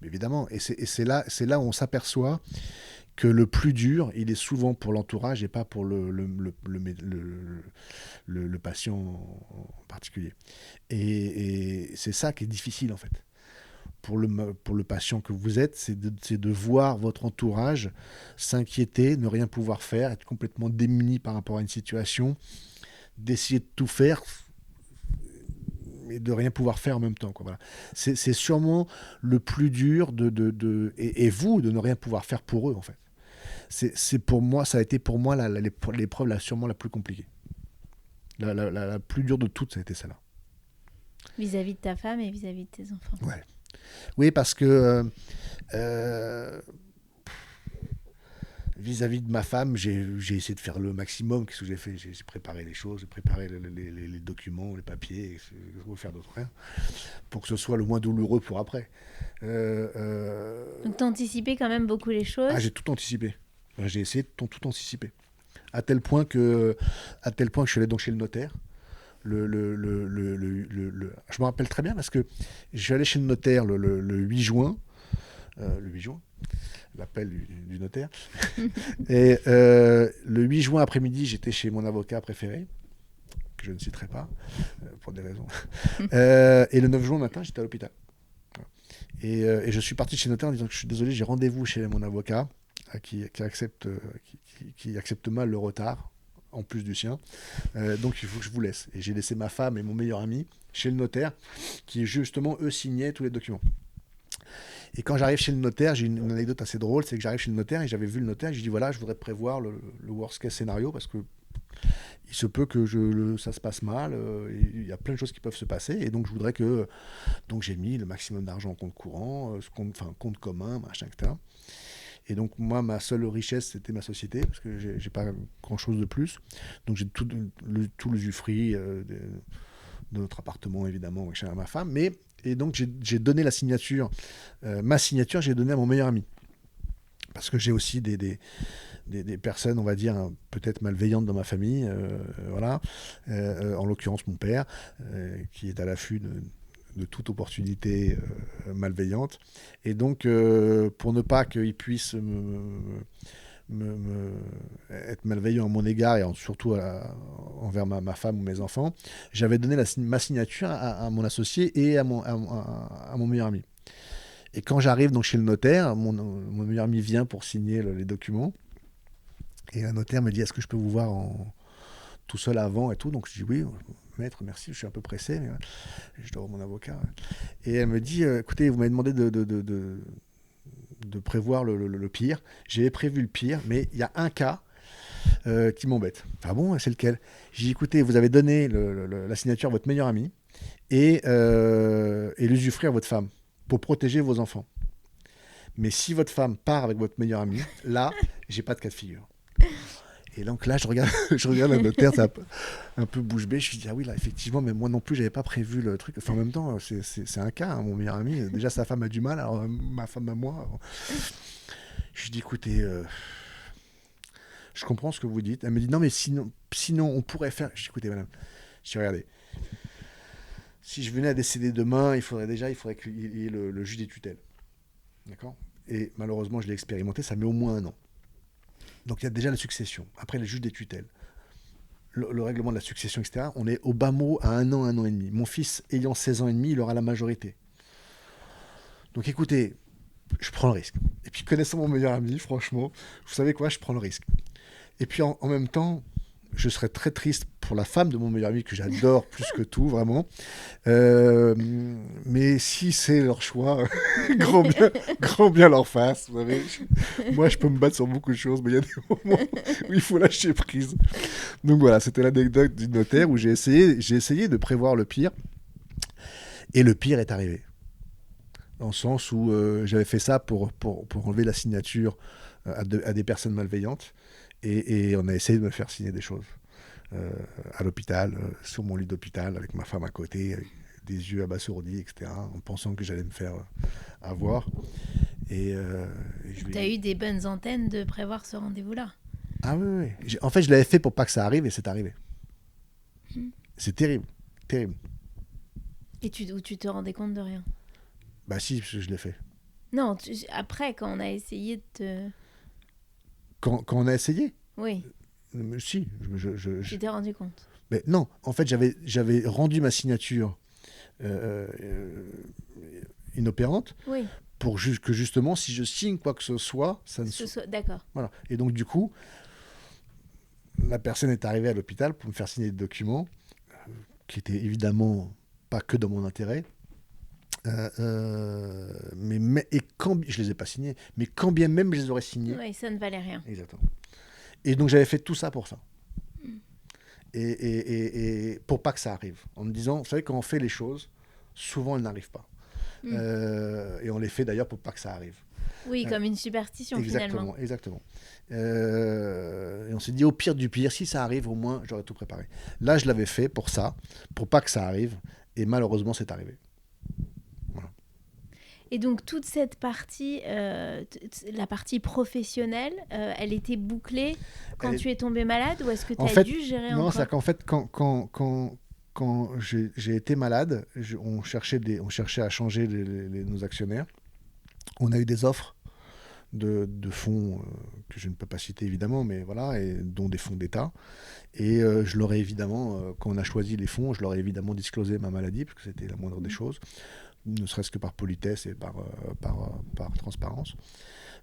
Évidemment. Et c'est là où on s'aperçoit que le plus dur, il est souvent pour l'entourage et pas pour le patient en particulier. Et c'est ça qui est difficile, en fait. Pour le patient que vous êtes, c'est de voir votre entourage s'inquiéter, ne rien pouvoir faire, être complètement démuni par rapport à une situation, d'essayer de tout faire et de rien pouvoir faire en même temps, quoi. Voilà. C'est sûrement le plus dur et vous, de ne rien pouvoir faire pour eux, en fait. C'est pour moi, ça a été pour moi l'épreuve sûrement la plus compliquée. La plus dure de toutes, ça a été celle-là. Vis-à-vis de ta femme et vis-à-vis de tes enfants. Ouais. Oui, parce que vis-à-vis de ma femme, j'ai essayé de faire le maximum. Qu'est-ce que j'ai fait ? J'ai préparé les choses, j'ai préparé les documents, les papiers, faire d'autres rien, pour que ce soit le moins douloureux pour après. Donc, t'as anticipé quand même beaucoup les choses. Ah, j'ai tout anticipé. J'ai essayé de tout anticiper. À tel point que je suis allé donc chez le notaire. Je me rappelle très bien parce que je suis allé chez le notaire le 8 juin. Le 8 juin, l'appel du notaire. Et le 8 juin après-midi, j'étais chez mon avocat préféré, que je ne citerai pas, pour des raisons. Et le 9 juin matin, j'étais à l'hôpital. Et je suis parti chez le notaire en disant que je suis désolé, j'ai rendez-vous chez mon avocat qui accepte mal le retard, en plus du sien. Donc il faut que je vous laisse. Et j'ai laissé ma femme et mon meilleur ami chez le notaire, qui justement, eux, signaient tous les documents. Et quand j'arrive chez le notaire, j'ai une anecdote assez drôle, c'est que j'arrive chez le notaire et j'avais vu le notaire et je dis voilà, je voudrais prévoir le worst case scénario parce que il se peut que ça se passe mal, il y a plein de choses qui peuvent se passer et donc je voudrais que... Donc j'ai mis le maximum d'argent en compte courant, compte commun, machin, etc. Et donc moi, ma seule richesse, c'était ma société parce que j'ai pas grand-chose de plus. Donc j'ai tout l'usufruit de notre appartement, évidemment, chez ma femme. Et donc j'ai donné la signature, ma signature, j'ai donné à mon meilleur ami. Parce que j'ai aussi des personnes, on va dire, peut-être malveillantes dans ma famille, voilà. En l'occurrence, mon père, qui est à l'affût de toute opportunité malveillante. Et donc, pour ne pas qu'il puisse être malveillant à mon égard et surtout envers ma femme ou mes enfants, j'avais donné ma signature à mon associé et à mon meilleur ami. Et quand j'arrive donc chez le notaire, mon meilleur ami vient pour signer les documents. Et un notaire me dit, est-ce que je peux vous voir tout seul avant et tout. Donc je dis oui, maître, merci, je suis un peu pressé, mais je dois voir mon avocat. Et elle me dit, écoutez, vous m'avez demandé de prévoir le pire. J'ai prévu le pire, mais il y a un cas qui m'embête. Ah bon, c'est lequel? J'ai dit, écoutez, vous avez donné la signature à votre meilleur ami et l'usufruit à votre femme pour protéger vos enfants. Mais si votre femme part avec votre meilleur ami, là, j'ai pas de cas de figure. Et donc là, je regarde le notaire, c'est un peu bouche bée. Je me dis, ah oui, là, effectivement, mais moi non plus, j'avais pas prévu le truc. Enfin, en même temps, c'est un cas, hein, mon meilleur ami. Déjà, sa femme a du mal, alors ma femme à moi. Alors... Je dis, écoutez, je comprends ce que vous dites. Elle me dit, non, mais sinon on pourrait faire... Je dis, écoutez, madame, je dis, regardez, si je venais à décéder demain, il faudrait qu'il y ait le juge des tutelles. D'accord? Et malheureusement, je l'ai expérimenté, ça met au moins 1 an. Donc il y a déjà la succession. Après, le juge des tutelles. Le règlement de la succession, etc. On est au bas mot à 1 an et demi. Mon fils, ayant 16 ans et demi, il aura la majorité. Donc écoutez, je prends le risque. Et puis connaissant mon meilleur ami, franchement, vous savez quoi, je prends le risque. Et puis en même temps, je serais très triste pour la femme de mon meilleur ami, que j'adore plus que tout, vraiment. Mais si c'est leur choix, grand bien leur face. Vous savez. Moi, je peux me battre sur beaucoup de choses, mais il y a des moments où il faut lâcher prise. Donc voilà, c'était l'anecdote du notaire où j'ai essayé de prévoir le pire. Et le pire est arrivé. Dans le sens où j'avais fait ça pour enlever la signature à des personnes malveillantes. Et on a essayé de me faire signer des choses à l'hôpital, sur mon lit d'hôpital, avec ma femme à côté, avec des yeux abasourdis, etc., en pensant que j'allais me faire avoir. T'as eu des bonnes antennes de prévoir ce rendez-vous-là? Ah oui. En fait, je l'avais fait pour pas que ça arrive et c'est arrivé. C'est terrible, terrible. Et tu te rendais compte de rien? Bah si, parce que je l'ai fait. Non, après, quand on a essayé de te... Quand on a essayé? Oui. Si. Tu t'es rendu compte? Mais non, en fait, j'avais rendu ma signature inopérante. Oui. Pour que justement, si je signe quoi que ce soit, ça ne soit... D'accord. Voilà. Et donc, du coup, la personne est arrivée à l'hôpital pour me faire signer des documents qui étaient évidemment pas que dans mon intérêt. Et quand je les ai pas signés, mais quand bien même je les aurais signés. Oui, ça ne valait rien. Exactement. Et donc j'avais fait tout ça pour ça. Et pour pas que ça arrive. En me disant, vous savez, quand on fait les choses, souvent elles n'arrivent pas. Et on les fait d'ailleurs pour pas que ça arrive. Oui, comme une superstition finalement. Exactement. Et on s'est dit, au pire du pire, si ça arrive, au moins j'aurais tout préparé. Là, je l'avais fait pour ça, pour pas que ça arrive. Et malheureusement, c'est arrivé. Voilà. Et donc toute cette partie, la partie professionnelle, elle était bouclée quand tu es tombé malade, ou est-ce que tu as dû gérer encore? Non, c'est qu'en fait, quand j'ai été malade, on cherchait à changer nos actionnaires. On a eu des offres de fonds que je ne peux pas citer évidemment, mais voilà, et dont des fonds d'État. Et je leur ai évidemment, quand on a choisi les fonds, je leur ai évidemment disclosé ma maladie, parce que c'était la moindre des choses, ne serait-ce que par politesse et par transparence.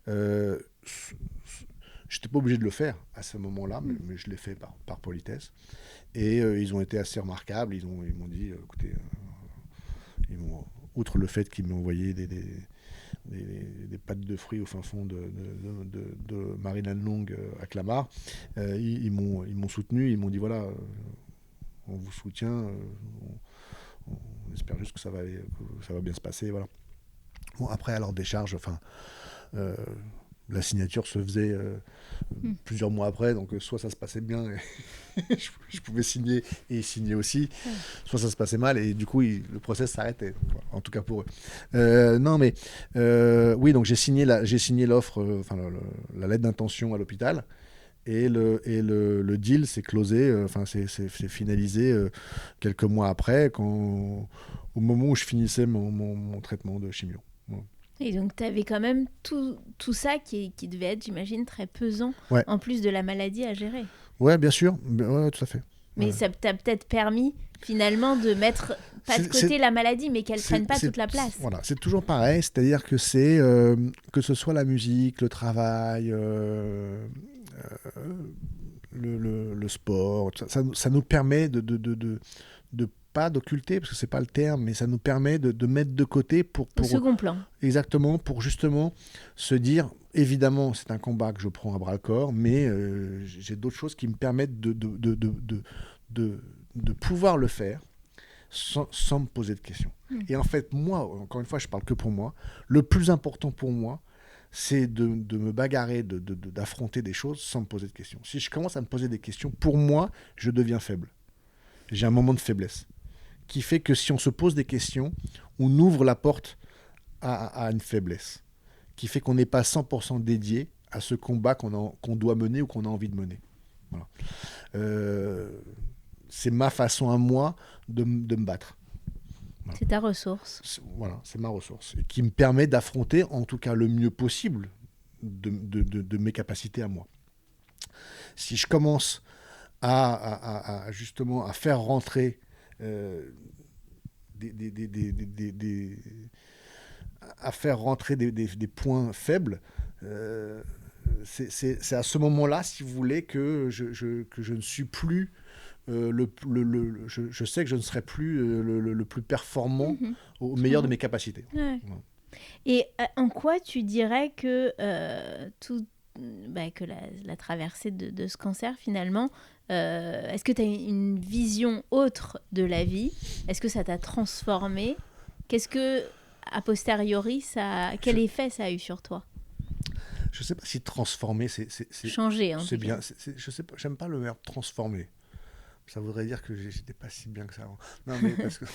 Euh, je n'étais pas obligé de le faire à ce moment-là, mais je l'ai fait par politesse. Et ils ont été assez remarquables. Ils m'ont dit, écoutez, outre le fait qu'ils m'ont envoyé des pâtes de fruits au fin fond de Marinan Long à Clamart, ils m'ont soutenu, ils m'ont dit voilà, on vous soutient, on espère juste que ça va bien se passer. Voilà. Bon, après, à leur décharge, la signature se faisait plusieurs mois après, donc soit ça se passait bien et je pouvais signer et ils signaient aussi, soit ça se passait mal et du coup le process s'arrêtait, en tout cas pour eux. Non mais oui, donc j'ai signé l'offre, la lettre d'intention à l'hôpital et le deal s'est closé, c'est finalisé quelques mois après, au moment où je finissais mon traitement de chimio. Voilà. Et donc, tu avais quand même tout ça qui devait être, j'imagine, très pesant, Ouais. en plus de la maladie à gérer. Ouais, bien sûr. Ouais, tout à fait. Mais ça t'a peut-être permis, finalement, de mettre, pas de côté la maladie, mais qu'elle ne prenne pas toute la place. Voilà, c'est toujours pareil. C'est-à-dire que que ce soit la musique, le travail, le sport, ça nous permet de pas d'occulter, parce que c'est pas le terme, mais ça nous permet de mettre de côté pour au second plan. Exactement, pour justement se dire, évidemment, c'est un combat que je prends à bras-le-corps, mais j'ai d'autres choses qui me permettent de pouvoir le faire sans me poser de questions. Et en fait, moi, encore une fois, je parle que pour moi, le plus important pour moi, c'est de me bagarrer, d'affronter des choses sans me poser de questions. Si je commence à me poser des questions, pour moi, je deviens faible. J'ai un moment de faiblesse qui fait que si on se pose des questions, on ouvre la porte à une faiblesse, qui fait qu'on n'est pas 100% dédié à ce combat qu'on doit mener ou qu'on a envie de mener. Voilà. C'est ma façon à moi de me battre. Voilà. C'est ta ressource. Voilà, c'est ma ressource. Et qui me permet d'affronter, en tout cas le mieux possible, de mes capacités à moi. Si je commence justement à faire rentrer à faire rentrer des points faibles, c'est à ce moment-là, si vous voulez, que je ne suis plus je sais que je ne serai plus le plus performant au meilleur de mes capacités. Ouais. Ouais. Et en quoi tu dirais que que la traversée de ce cancer, finalement, est-ce que tu as une vision autre de la vie ? Est-ce que ça t'a transformé ? Qu'est-ce que, a posteriori, quel effet ça a eu sur toi ? Je ne sais pas si transformer, c'est changer, c'est bien. Je sais pas, j'aime pas le verbe transformer. Ça voudrait dire que j'étais pas si bien que ça avant. Non, mais parce que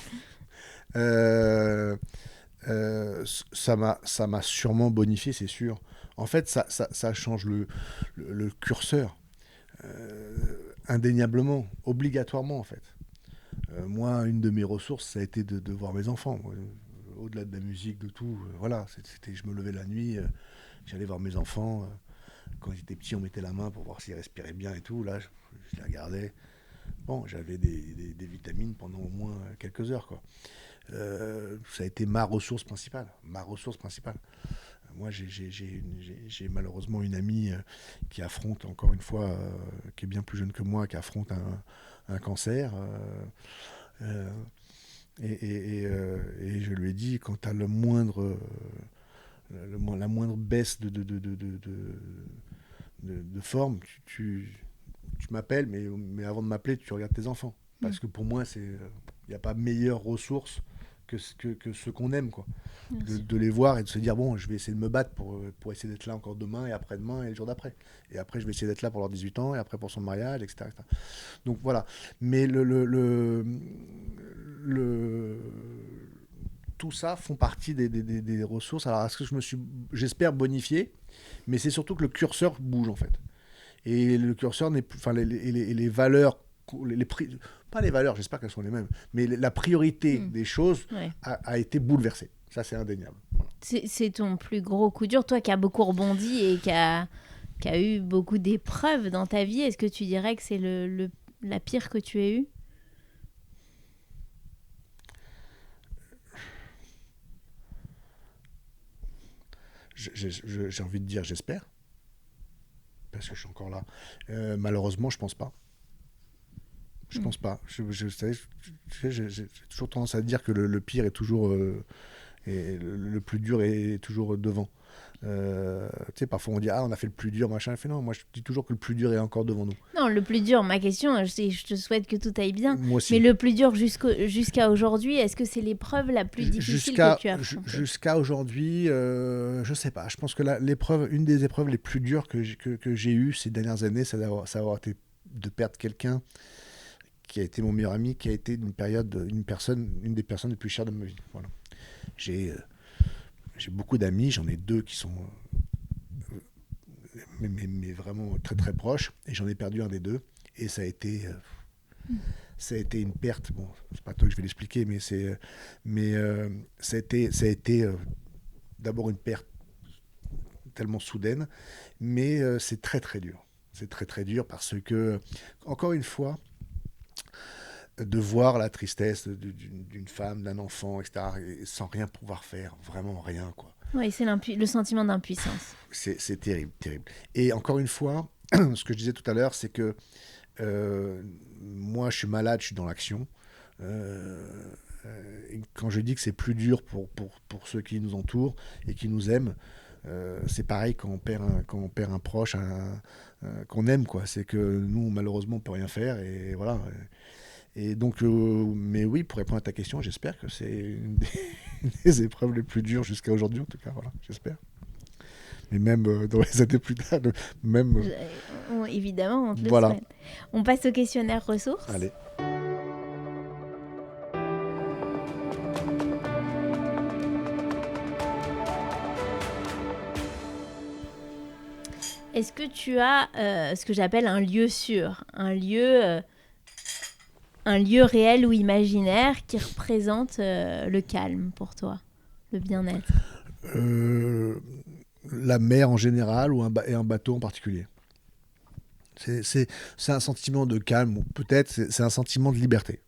ça m'a sûrement bonifié, c'est sûr. En fait, ça change le curseur. Indéniablement, obligatoirement en fait. Moi, une de mes ressources, ça a été de voir mes enfants. Au-delà de la musique, de tout, voilà, je me levais la nuit, j'allais voir mes enfants. Quand ils étaient petits, on mettait la main pour voir s'ils respiraient bien et tout. Là, je les regardais. Bon, j'avais des vitamines pendant au moins quelques heures, quoi. Ça a été ma ressource principale. Moi, j'ai malheureusement une amie qui affronte, encore une fois, qui est bien plus jeune que moi, qui affronte un cancer. Et je lui ai dit, quand tu as la moindre baisse de forme, tu m'appelles, mais avant de m'appeler, tu regardes tes enfants. Parce que pour moi, il n'y a pas meilleure ressource que ceux qu'on aime, quoi. De les voir et de se dire, bon, je vais essayer de me battre pour essayer d'être là encore demain et après-demain et le jour d'après. Et après, je vais essayer d'être là pour leurs 18 ans et après pour son mariage, etc. etc. Donc voilà. Mais tout ça font partie des ressources. Alors, est-ce que j'espère bonifier, mais c'est surtout que le curseur bouge, en fait. Et le curseur n'est plus, les valeurs, pas les valeurs, j'espère qu'elles sont les mêmes, mais la priorité des choses a été bouleversée. Ça, c'est indéniable. Voilà. C'est ton plus gros coup dur, toi qui as beaucoup rebondi et qui a eu beaucoup d'épreuves dans ta vie. Est-ce que tu dirais que c'est la pire que tu aies eue ? j'ai envie de dire j'espère, parce que je suis encore là. Malheureusement, je pense pas. Je pense pas. J'ai toujours tendance à dire que le pire est toujours... et le plus dur est toujours devant. Tu sais, parfois on dit on a fait le plus dur, machin. Fait non, moi je dis toujours que le plus dur est encore devant nous. Non, le plus dur, ma question, je te souhaite que tout aille bien. Moi aussi. Mais le plus dur jusqu'à aujourd'hui, est-ce que c'est l'épreuve la plus difficile que tu as affrontée? Jusqu'à aujourd'hui, je sais pas. Je pense que une des épreuves les plus dures que j'ai eues ces dernières années, c'est d'avoir été de perdre quelqu'un qui a été mon meilleur ami, qui a été une des personnes les plus chères de ma vie. Voilà. J'ai beaucoup d'amis, j'en ai 2 qui sont mais vraiment très très proches, et j'en ai perdu un des 2, et ça a été une perte. Bon, c'est pas toi que je vais l'expliquer, mais ça a été d'abord une perte tellement soudaine, mais c'est très très dur. C'est très très dur parce que, encore une fois, de voir la tristesse d'une femme, d'un enfant, etc., et sans rien pouvoir faire, vraiment rien, quoi. Oui, c'est le sentiment d'impuissance. C'est terrible, terrible. Et encore une fois, ce que je disais tout à l'heure, c'est que moi, je suis malade, je suis dans l'action. Et quand je dis que c'est plus dur pour ceux qui nous entourent et qui nous aiment, c'est pareil quand on perd un proche, qu'on aime, quoi. C'est que nous, malheureusement, on peut rien faire, et voilà. Et donc, mais oui, pour répondre à ta question, j'espère que c'est une des épreuves les plus dures jusqu'à aujourd'hui, en tout cas, voilà, j'espère. Mais même dans les années plus tard, même... évidemment, on te le voilà. souhaite. On passe au questionnaire ressources. Allez. Est-ce que tu as ce que j'appelle un lieu sûr, un lieu réel ou imaginaire qui représente le calme pour toi, le bien-être? La mer en général et un bateau en particulier. C'est un sentiment de calme, ou peut-être c'est un sentiment de liberté.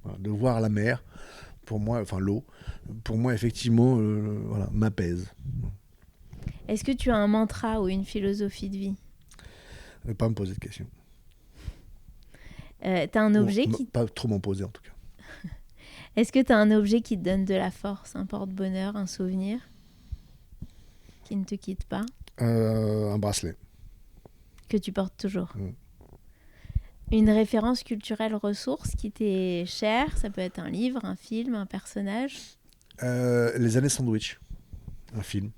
Voilà, de voir la mer, pour moi, enfin l'eau, pour moi effectivement, voilà, m'apaise. Est-ce que tu as un mantra ou une philosophie de vie? Ne pas me poser de questions. T'as un objet Pas trop m'en poser en tout cas. Est-ce que tu as un objet qui te donne de la force, un porte-bonheur, un souvenir qui ne te quitte pas? Un bracelet. Que tu portes toujours. Une référence culturelle ressource qui t'est chère, ça peut être un livre, un film, un personnage? Les années sandwich, un film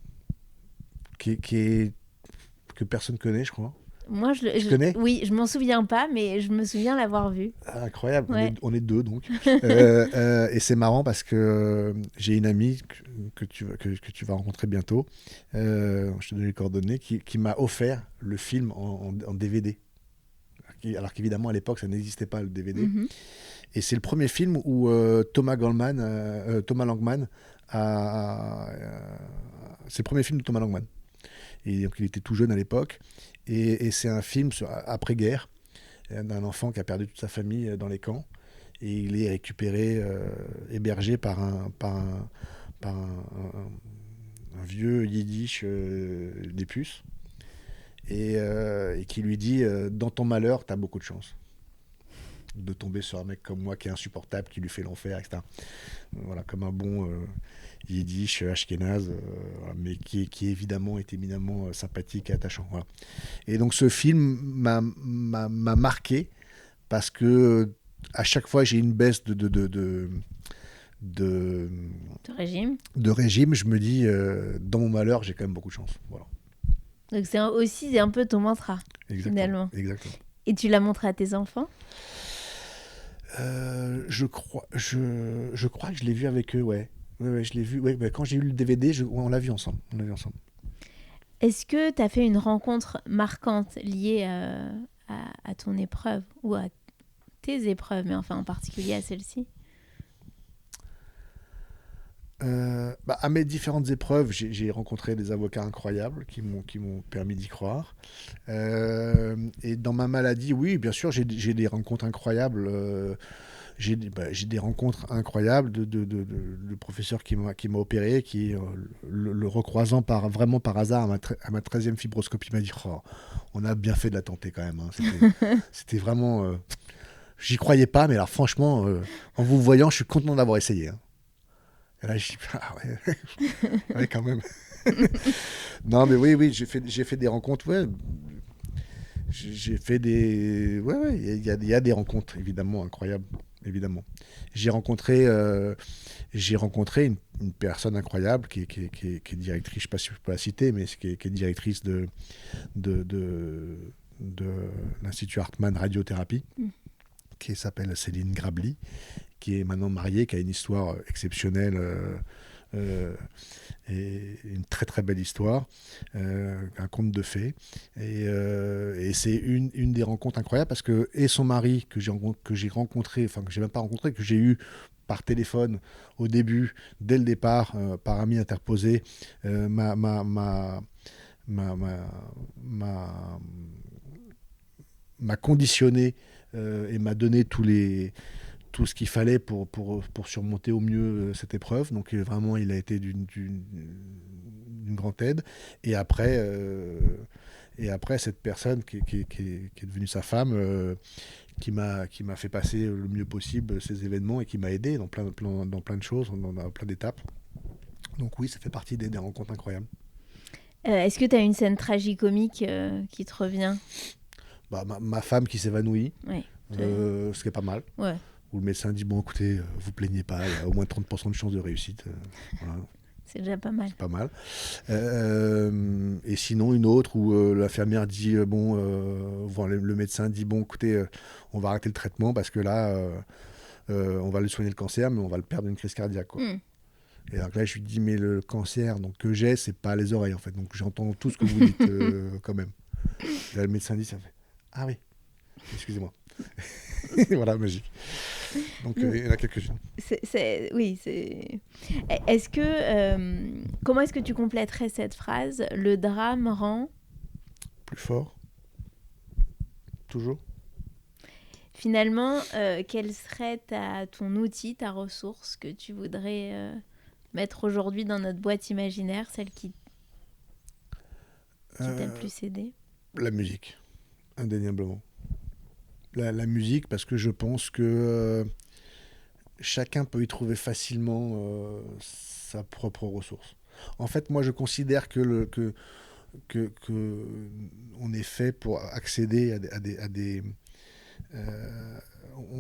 que personne connaît, je crois. Moi, je connais. Oui, je m'en souviens pas, mais je me souviens l'avoir vu. Incroyable, ouais. on est 2 donc. Et c'est marrant parce que j'ai une amie que tu vas rencontrer bientôt, je te donne les coordonnées, qui m'a offert le film en DVD. Alors qu'évidemment à l'époque ça n'existait pas, le DVD. Mm-hmm. Et c'est le premier film où Thomas Langman c'est le premier film de Thomas Langman. Et donc il était tout jeune à l'époque. Et c'est un film après-guerre d'un enfant qui a perdu toute sa famille dans les camps. Et il est récupéré, hébergé par un vieux yiddish des puces. Et qui lui dit dans ton malheur, t'as beaucoup de chance de tomber sur un mec comme moi qui est insupportable, qui lui fait l'enfer, etc. Voilà, comme un bon yiddish ashkénaze, mais qui évidemment est éminemment sympathique et attachant. Voilà. Et donc ce film m'a marqué parce que à chaque fois j'ai une baisse de régime, je me dis dans mon malheur j'ai quand même beaucoup de chance. Voilà. Donc c'est un peu ton mantra. Exactement, finalement. Exactement. Et tu l'as montré à tes enfants? Je crois que je l'ai vu avec eux, ouais. Ouais, je l'ai vu. Ouais, quand j'ai eu le DVD, on l'a vu ensemble. Est-ce que tu as fait une rencontre marquante liée à ton épreuve ou à tes épreuves, mais enfin en particulier à celle-ci? À mes différentes épreuves, j'ai rencontré des avocats incroyables qui m'ont permis d'y croire. Et dans ma maladie, oui, bien sûr, j'ai des rencontres incroyables. j'ai des rencontres incroyables de professeurs qui m'a opéré, qui, le recroisant vraiment par hasard à ma 13e fibroscopie, m'a dit oh, on a bien fait de la tenter quand même. Hein. C'était vraiment... j'y croyais pas, mais alors franchement, en vous voyant, je suis content d'avoir essayé. Hein. Et là, je dis, ah ouais, ouais quand même. Non, mais oui, j'ai fait des rencontres, ouais. J'ai fait des... Ouais, il y a des rencontres, évidemment, incroyables, évidemment. J'ai rencontré une personne incroyable qui est directrice, je ne sais pas si je peux la citer, mais qui est directrice de l'Institut Hartmann Radiothérapie, qui s'appelle Céline Grabli, qui est maintenant mariée, qui a une histoire exceptionnelle, et une très très belle histoire, un conte de fées, et c'est une des rencontres incroyables parce que et son mari que j'ai rencontré, enfin que j'ai même pas rencontré, que j'ai eu par téléphone au début, dès le départ, par ami interposé, m'a conditionné, et m'a donné tout ce qu'il fallait pour surmonter au mieux cette épreuve. Donc vraiment, il a été d'une grande aide. Et après, cette personne qui est devenue sa femme, qui m'a fait passer le mieux possible ces événements et qui m'a aidé dans plein de choses, dans plein d'étapes. Donc oui, ça fait partie des rencontres incroyables. Est-ce que tu as une scène tragicomique qui te revient ? Ma femme qui s'évanouit, ouais, ce qui est pas mal. Ouais. Où le médecin dit, bon écoutez, vous plaignez pas, il y a au moins 30% de chances de réussite. Voilà. C'est déjà pas mal. C'est pas mal. Et sinon, une autre où l'infirmière dit, le médecin dit, bon écoutez, on va arrêter le traitement parce que là, on va lui soigner le cancer, mais on va le perdre d'une crise cardiaque. Quoi. Et donc là, je lui dis, mais le cancer que j'ai, c'est pas les oreilles en fait. Donc j'entends tout ce que vous dites quand même. Et là, le médecin dit, ça fait, ah oui, excusez-moi. Voilà, magique. Donc il y en a quelques-unes. Oui, c'est... Est-ce que... comment est-ce que tu compléterais cette phrase ? Le drame rend... Plus fort. Toujours. Finalement, quel serait ton outil, ta ressource que tu voudrais mettre aujourd'hui dans notre boîte imaginaire, celle qui t'a le plus aidé ? La musique, indéniablement. La musique, parce que je pense que chacun peut y trouver facilement sa propre ressource. En fait, moi, je considère que on est fait pour accéder à des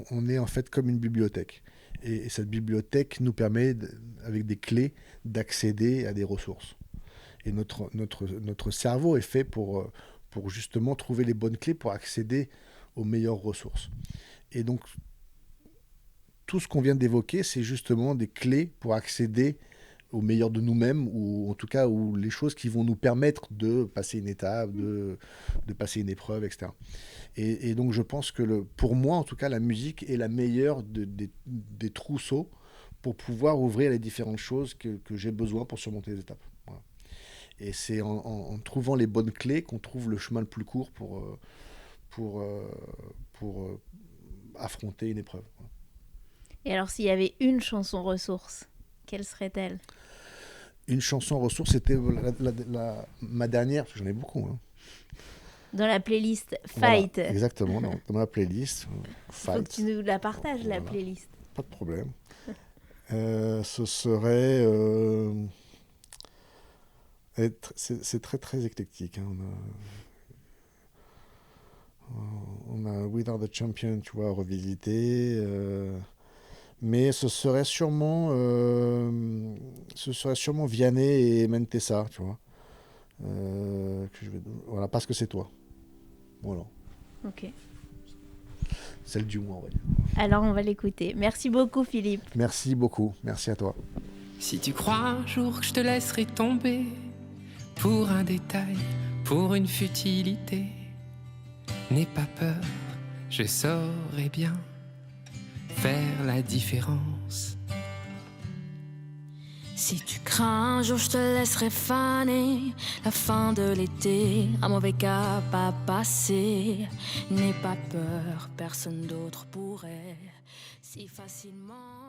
on est en fait comme une bibliothèque. Et cette bibliothèque nous permet, avec des clés, d'accéder à des ressources. Et notre cerveau est fait pour justement trouver les bonnes clés pour accéder aux meilleures ressources. Et donc, tout ce qu'on vient d'évoquer, c'est justement des clés pour accéder au meilleur de nous-mêmes, ou en tout cas les choses qui vont nous permettre de passer une étape, de passer une épreuve, etc. Et donc, je pense que pour moi, en tout cas, la musique est la meilleure des trousseaux pour pouvoir ouvrir les différentes choses que j'ai besoin pour surmonter les étapes. Voilà. Et c'est en trouvant les bonnes clés qu'on trouve le chemin le plus court pour affronter une épreuve. Et alors, s'il y avait une chanson ressource, quelle serait-elle ? Une chanson ressource, c'était ma dernière, parce que j'en ai beaucoup. Hein. Dans la playlist Fight. Voilà, exactement, dans ma playlist Fight. Il faut que tu nous la partages, voilà. La playlist. Pas de problème. Ce serait... c'est très très éclectique. Hein. On a We Are the Champion, tu vois, revisité. Mais ce serait sûrement Vianney et Mentessa, tu vois. Voilà, parce que c'est toi. Voilà. Ok. Celle du mois, on va dire. Alors, on va l'écouter. Merci beaucoup, Philippe. Merci beaucoup. Merci à toi. Si tu crois un jour que je te laisserai tomber pour un détail, pour une futilité, n'aie pas peur, je saurai bien faire la différence. Si tu crains un jour je te laisserai faner la fin de l'été, un mauvais cap à passer. N'aie pas peur, personne d'autre pourrait. si facilement.